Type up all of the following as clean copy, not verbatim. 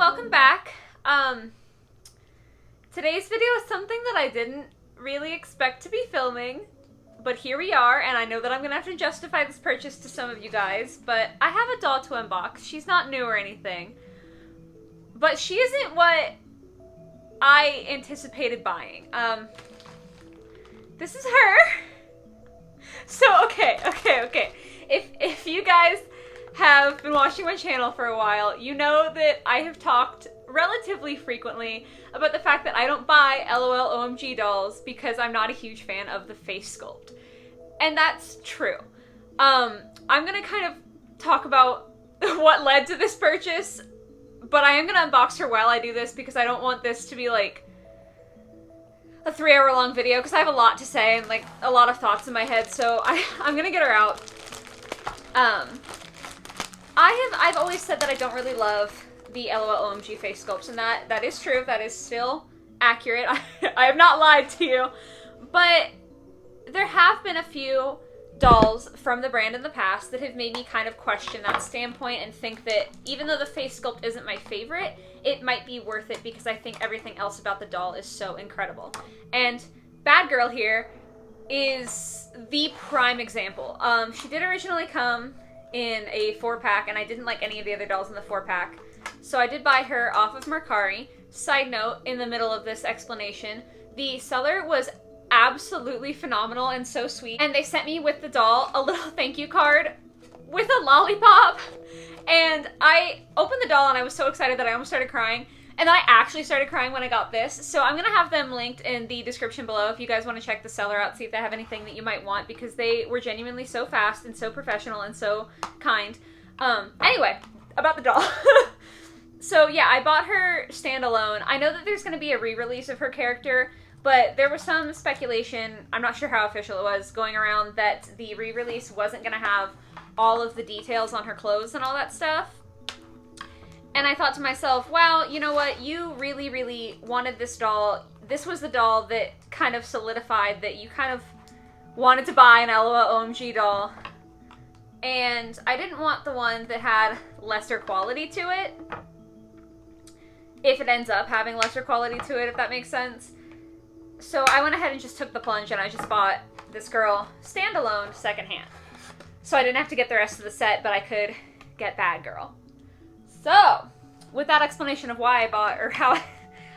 welcome back. Today's video is something that I didn't really expect to be filming, but here we are, and I know that I'm gonna have to justify this purchase to some of you guys, but I have a doll to unbox. She's not new or anything, but she isn't what I anticipated buying. This is her. So, okay. If you guys have been watching my channel for a while, you know that I have talked relatively frequently about the fact that I don't buy LOL OMG dolls because I'm not a huge fan of the face sculpt. And that's true. I'm gonna kind of talk about what led to this purchase, but I am gonna unbox her while I do this because I don't want this to be like a 3-hour long video because I have a lot to say and like a lot of thoughts in my head, so I'm gonna get her out. I've always said that I don't really love the LOL OMG face sculpts, and that is true. That is still accurate. I have not lied to you. But there have been a few dolls from the brand in the past that have made me kind of question that standpoint and think that even though the face sculpt isn't my favorite, it might be worth it because I think everything else about the doll is so incredible. And Bad Girl here is the prime example. She did originally come in a 4-pack, and I didn't like any of the other dolls in the 4-pack. So I did buy her off of Mercari. Side note, in the middle of this explanation, the seller was absolutely phenomenal and so sweet. And they sent me with the doll a little thank you card with a lollipop. And I opened the doll and I was so excited that I almost started crying. And then I actually started crying when I got this. So I'm going to have them linked in the description below if you guys want to check the seller out, see if they have anything that you might want, because they were genuinely so fast and so professional and so kind. Anyway, about the doll. So yeah, I bought her standalone. I know that there's going to be a re-release of her character, but there was some speculation, I'm not sure how official it was, going around that the re-release wasn't going to have all of the details on her clothes and all that stuff. And I thought to myself, wow, you know what? You really, really wanted this doll. This was the doll that kind of solidified that you kind of wanted to buy an LOL OMG doll. And I didn't want the one that had lesser quality to it. If it ends up having lesser quality to it, if that makes sense. So I went ahead and just took the plunge and I just bought this girl standalone secondhand. So I didn't have to get the rest of the set, but I could get Bad Girl. So, with that explanation of why I bought, or how,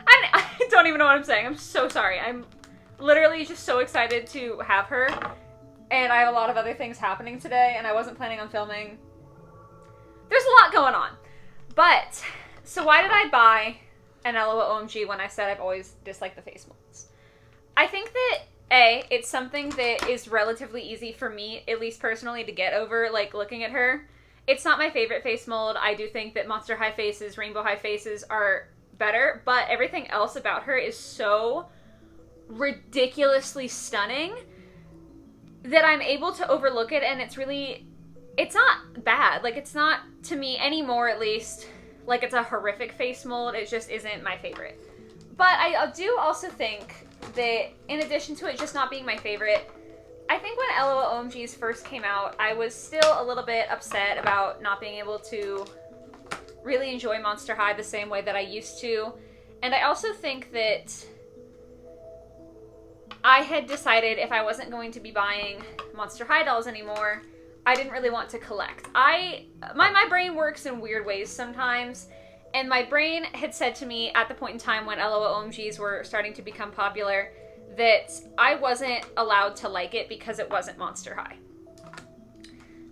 I don't even know what I'm saying. I'm so sorry. I'm literally just so excited to have her. And I have a lot of other things happening today, and I wasn't planning on filming. There's a lot going on. But, so why did I buy an LOL OMG when I said I've always disliked the face molds? I think that, A, it's something that is relatively easy for me, at least personally, to get over, like, looking at her. It's not my favorite face mold. I do think that Monster High faces, Rainbow High faces are better, but everything else about her is so ridiculously stunning that I'm able to overlook it, and it's not bad. Like, it's not, to me anymore at least, like it's a horrific face mold. It just isn't my favorite. But I do also think that in addition to it just not being my favorite, I think when LOL OMGs first came out, I was still a little bit upset about not being able to really enjoy Monster High the same way that I used to. And I also think that I had decided if I wasn't going to be buying Monster High dolls anymore, I didn't really want to collect. My brain works in weird ways sometimes, and my brain had said to me at the point in time when LOL OMGs were starting to become popular that I wasn't allowed to like it because it wasn't Monster High.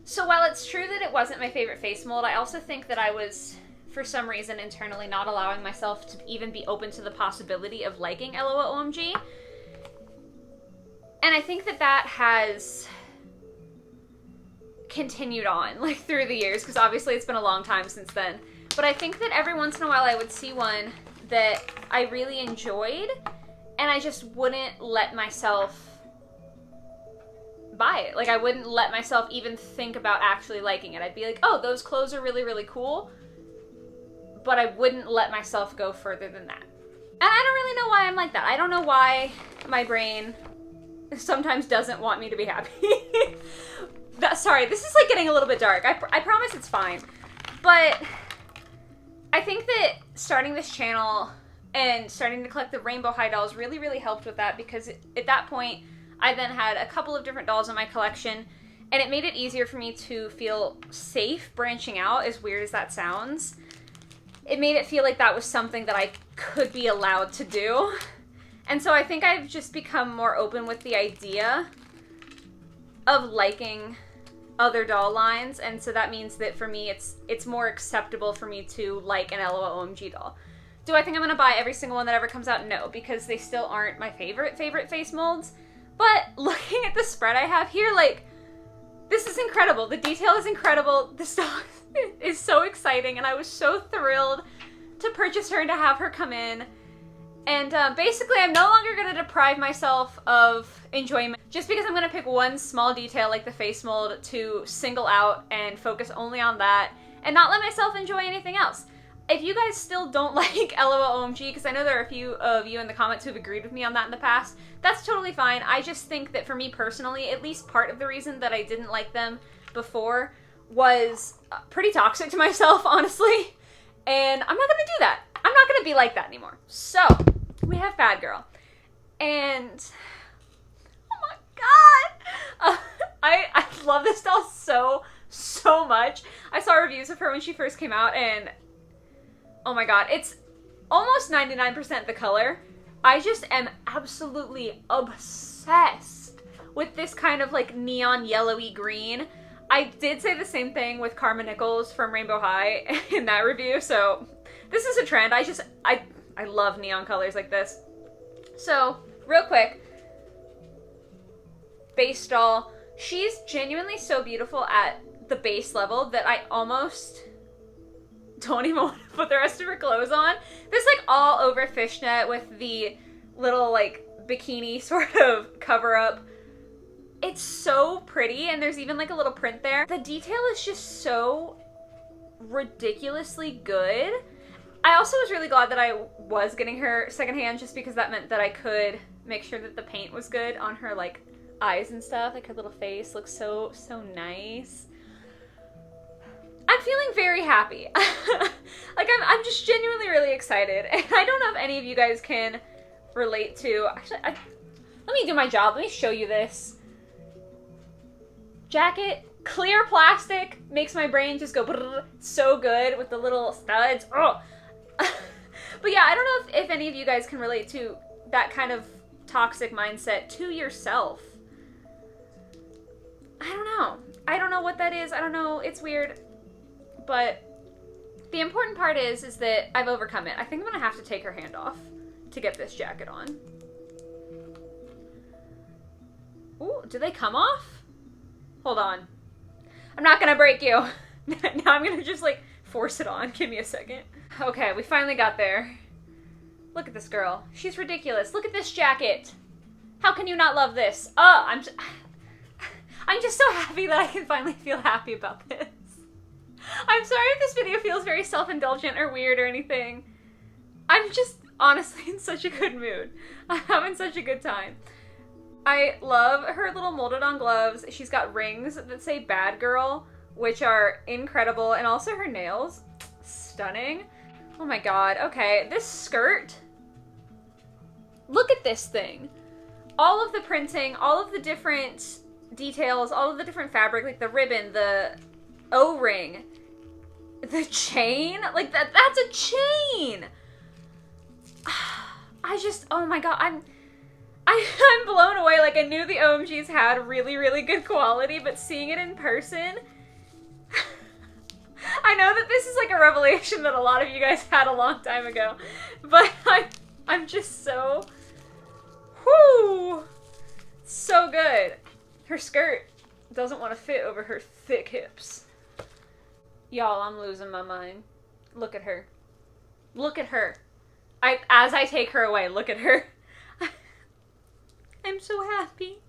So while it's true that it wasn't my favorite face mold, I also think that I was, for some reason, internally not allowing myself to even be open to the possibility of liking LOL OMG. And I think that that has continued on, like, through the years, because obviously it's been a long time since then. But I think that every once in a while I would see one that I really enjoyed, and I just wouldn't let myself buy it. Like, I wouldn't let myself even think about actually liking it. I'd be like, oh, those clothes are really, really cool. But I wouldn't let myself go further than that. And I don't really know why I'm like that. I don't know why my brain sometimes doesn't want me to be happy. Sorry, this is like getting a little bit dark. I promise it's fine. But I think that starting this channel and starting to collect the Rainbow High dolls really, really helped with that, because at that point, I then had a couple of different dolls in my collection, and it made it easier for me to feel safe branching out, as weird as that sounds. It made it feel like that was something that I could be allowed to do. And so I think I've just become more open with the idea of liking other doll lines, and so that means that for me it's more acceptable for me to like an LOL OMG doll. Do I think I'm gonna buy every single one that ever comes out? No, because they still aren't my favorite face molds. But looking at the spread I have here, like, this is incredible. The detail is incredible. This doll is so exciting, and I was so thrilled to purchase her and to have her come in. And basically, I'm no longer going to deprive myself of enjoyment just because I'm going to pick one small detail like the face mold to single out and focus only on that and not let myself enjoy anything else. If you guys still don't like LOL OMG, because I know there are a few of you in the comments who've agreed with me on that in the past, that's totally fine. I just think that for me personally, at least part of the reason that I didn't like them before was pretty toxic to myself, honestly. And I'm not going to do that. I'm not going to be like that anymore. So, we have Bad Girl. And, oh my god! I love this doll so much. I saw reviews of her when she first came out, and oh my god, it's almost 99% the color. I just am absolutely obsessed with this kind of like neon yellowy green. I did say the same thing with Karma Nichols from Rainbow High in that review, so this is a trend. I love neon colors like this. So, real quick, base doll. She's genuinely so beautiful at the base level that I almost don't even want to put the rest of her clothes on. This like all over fishnet with the little like bikini sort of cover up. It's so pretty, and there's even like a little print there. The detail is just so ridiculously good. I also was really glad that I was getting her secondhand, just because that meant that I could make sure that the paint was good on her like eyes and stuff. Like her little face looks so nice. I'm feeling very happy. Like I'm just genuinely really excited, and I don't know if any of you guys can relate to. Actually, let me do my job. Let me show you this jacket. Clear plastic makes my brain just go brrr, so good with the little studs. Oh. But yeah, I don't know if any of you guys can relate to that kind of toxic mindset to yourself. I don't know. I don't know what that is. I don't know. It's weird. But the important part is that I've overcome it. I think I'm going to have to take her hand off to get this jacket on. Ooh, do they come off? Hold on. I'm not going to break you. Now I'm going to just like force it on. Give me a second. Okay, we finally got there. Look at this girl. She's ridiculous. Look at this jacket. How can you not love this? Oh, I'm just so happy that I can finally feel happy about this. I'm sorry if this video feels very self-indulgent or weird or anything. I'm just honestly in such a good mood. I'm having such a good time. I love her little molded on gloves. She's got rings that say Bad Girl, which are incredible, and also her nails. Stunning. Oh my god. Okay, this skirt. Look at this thing. All of the printing, all of the different details, all of the different fabric, like the ribbon, the O-ring, the chain, like that's a chain. I just, oh my god, I'm blown away. Like, I knew the OMGs had really good quality, but seeing it in person, I know that this is like a revelation that a lot of you guys had a long time ago, but I'm just so, whoo, so good. Her skirt doesn't want to fit over her thick hips. Y'all, I'm losing my mind. Look at her. Look at her. As I take her away, look at her. I'm so happy.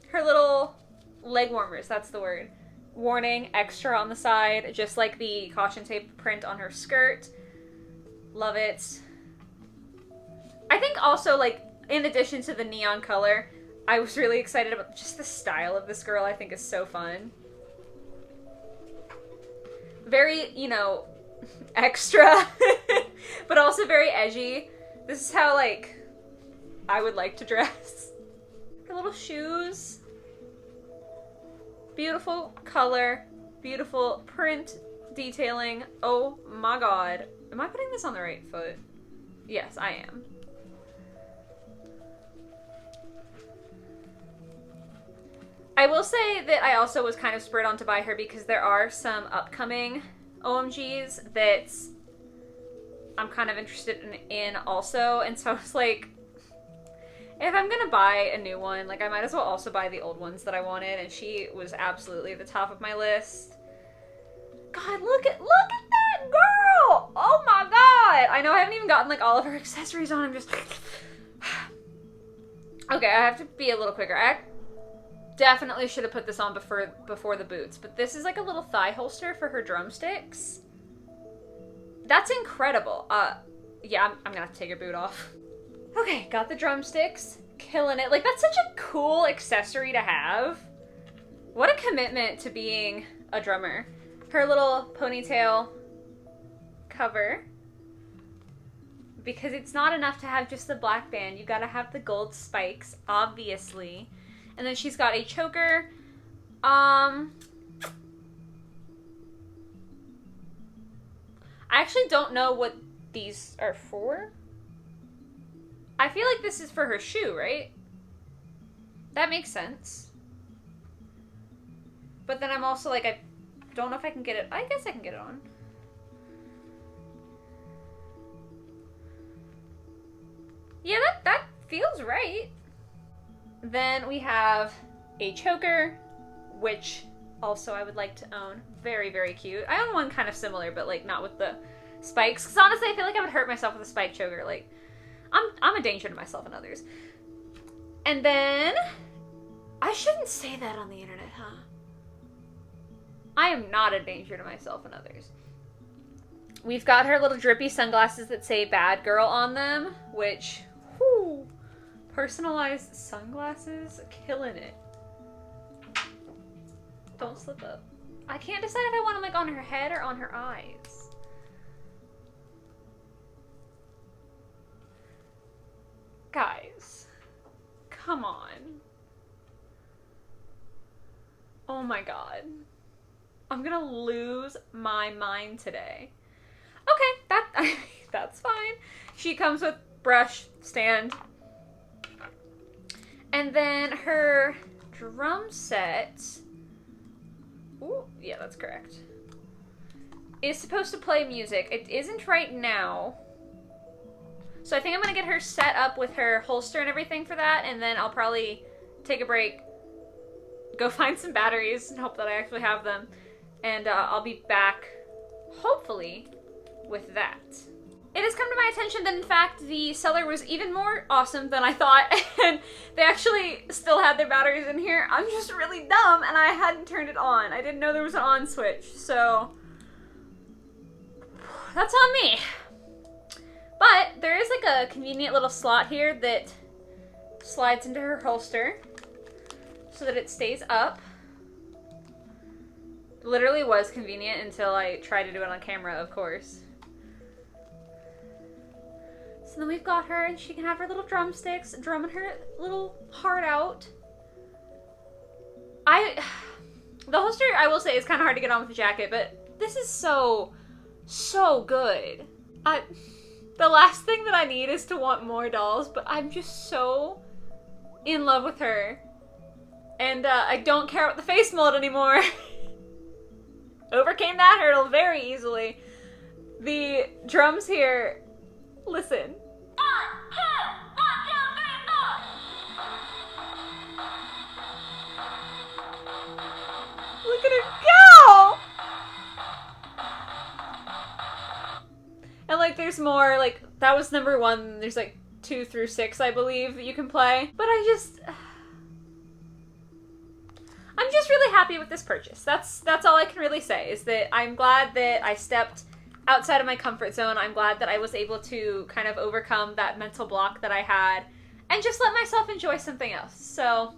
Her little leg warmers, that's the word. Warning, extra on the side, just like the caution tape print on her skirt. Love it. I think also, like, in addition to the neon color, I was really excited about just the style of this girl. I think is so fun. Very, you know, extra, but also very edgy. This is how, like, I would like to dress. Her little shoes. Beautiful color. Beautiful print detailing. Oh my god. Am I putting this on the right foot? Yes, I am. I will say that I also was kind of spurred on to buy her because there are some upcoming OMGs that I'm kind of interested in also, and so I was like, if I'm gonna buy a new one, like, I might as well also buy the old ones that I wanted, and she was absolutely at the top of my list. God, look at that girl! Oh my god! I know I haven't even gotten, like, all of her accessories on. I'm just... Okay, I have to be a little quicker. I definitely should have put this on before the boots, but this is, like, a little thigh holster for her drumsticks. That's incredible. Yeah, I'm gonna have to take her boot off. Okay, got the drumsticks. Killing it. Like, that's such a cool accessory to have. What a commitment to being a drummer. Her little ponytail cover. Because it's not enough to have just the black band. You gotta have the gold spikes, obviously. And then she's got a choker. I actually don't know what these are for. I feel like this is for her shoe, right? That makes sense. But then I'm also like, I don't know if I can get it. I guess I can get it on. Yeah, that feels right. Then we have a choker, which also I would like to own. Very, very cute. I own one kind of similar, but like not with the spikes. Because honestly, I feel like I would hurt myself with a spike choker. Like, I'm a danger to myself and others. And then, I shouldn't say that on the internet, huh? I am not a danger to myself and others. We've got her little drippy sunglasses that say bad girl on them, which, whoo, personalized sunglasses, killing it. Don't slip up. I can't decide if I want them like on her head or on her eyes. Guys, come on. Oh my god. I'm gonna lose my mind today. Okay, that's fine. She comes with brush, stand. And then her drum set, ooh, yeah, that's correct, is supposed to play music. It isn't right now. So I think I'm going to get her set up with her holster and everything for that, and then I'll probably take a break, go find some batteries, and hope that I actually have them, and I'll be back, hopefully, with that. It has come to my attention that, in fact, the seller was even more awesome than I thought, and they actually still had their batteries in here. I'm just really dumb, and I hadn't turned it on. I didn't know there was an on switch, so that's on me. But there is like a convenient little slot here that slides into her holster so that it stays up. Literally was convenient until I tried to do it on camera, of course. So then we've got her, and she can have her little drumsticks, drumming her little heart out. The holster, I will say, is kind of hard to get on with the jacket, but this is so good. The last thing that I need is to want more dolls, but I'm just so in love with her. And I don't care about the face mold anymore. Overcame that hurdle very easily. The drums here, listen. 1, 2, 1, 2, 3, 4. Look at her go! And like there's more, like that was number 1, there's like 2 through 6 I believe that you can play. But I'm just really happy with this purchase. That's all I can really say, is that I'm glad that I stepped outside of my comfort zone. I'm glad that I was able to kind of overcome that mental block that I had and just let myself enjoy something else. So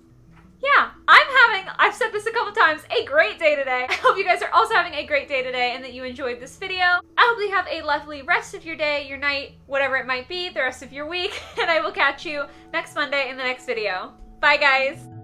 yeah, I'm having, I've said this a couple times, a great day today. I hope you guys are also having a great day today and that you enjoyed this video. I hope you have a lovely rest of your day, your night, whatever it might be, the rest of your week, and I will catch you next Monday in the next video. Bye, guys.